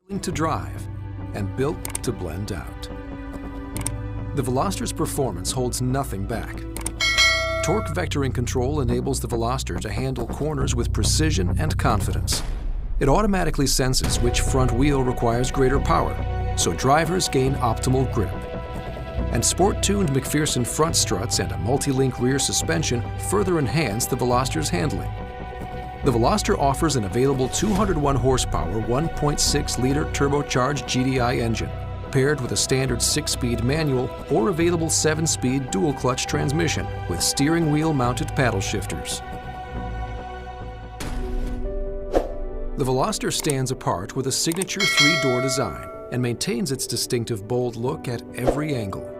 to drive and built to blend out. The Veloster's performance holds nothing back. Torque vectoring control enables the Veloster to handle corners with precision and confidence. It automatically senses which front wheel requires greater power, so drivers gain optimal grip. And sport-tuned McPherson front struts and a multi-link rear suspension further enhance the Veloster's handling. The Veloster offers an available 201 horsepower, 1.6-liter turbocharged GDI engine, paired with a standard 6-speed manual or available 7-speed dual-clutch transmission with steering wheel-mounted paddle shifters. The Veloster stands apart with a signature 3-door design and maintains its distinctive bold look at every angle.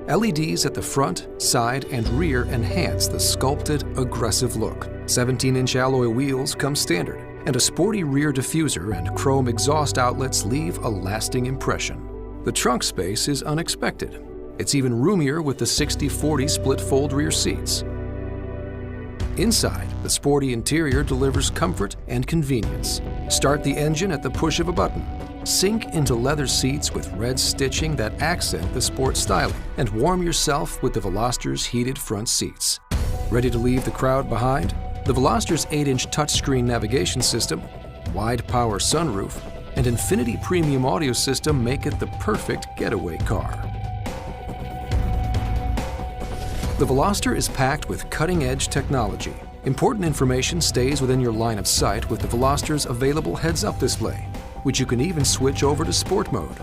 LEDs at the front, side, and rear enhance the sculpted, aggressive look. 17-inch alloy wheels come standard, and a sporty rear diffuser and chrome exhaust outlets leave a lasting impression. The trunk space is unexpected. It's even roomier with the 60/40 split-fold rear seats. Inside, the sporty interior delivers comfort and convenience. Start the engine at the push of a button. Sink into leather seats with red stitching that accent the sport styling, and warm yourself with the Veloster's heated front seats. Ready to leave the crowd behind? The Veloster's 8-inch touchscreen navigation system, wide power sunroof, and Infinity premium audio system make it the perfect getaway car. The Veloster is packed with cutting-edge technology. Important information stays within your line of sight with the Veloster's available heads-up display, which you can even switch over to sport mode.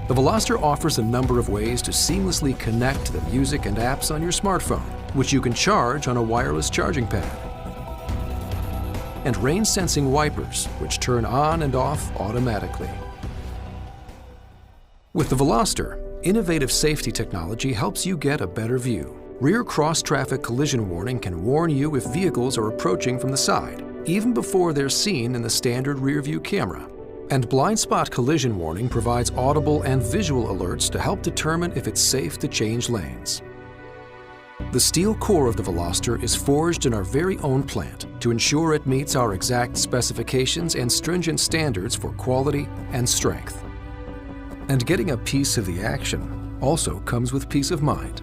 The Veloster offers a number of ways to seamlessly connect to the music and apps on your smartphone, which you can charge on a wireless charging pad. And rain-sensing wipers, which turn on and off automatically. With the Veloster, innovative safety technology helps you get a better view. Rear cross-traffic collision warning can warn you if vehicles are approaching from the side, even before they're seen in the standard rear-view camera. And blind spot collision warning provides audible and visual alerts to help determine if it's safe to change lanes. The steel core of the Veloster is forged in our very own plant to ensure it meets our exact specifications and stringent standards for quality and strength. And getting a piece of the action also comes with peace of mind.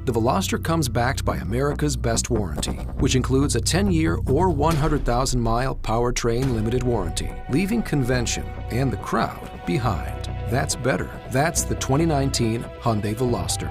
The Veloster comes backed by America's best warranty, which includes a 10-year or 100,000-mile powertrain limited warranty, leaving convention and the crowd behind. That's better. That's the 2019 Hyundai Veloster.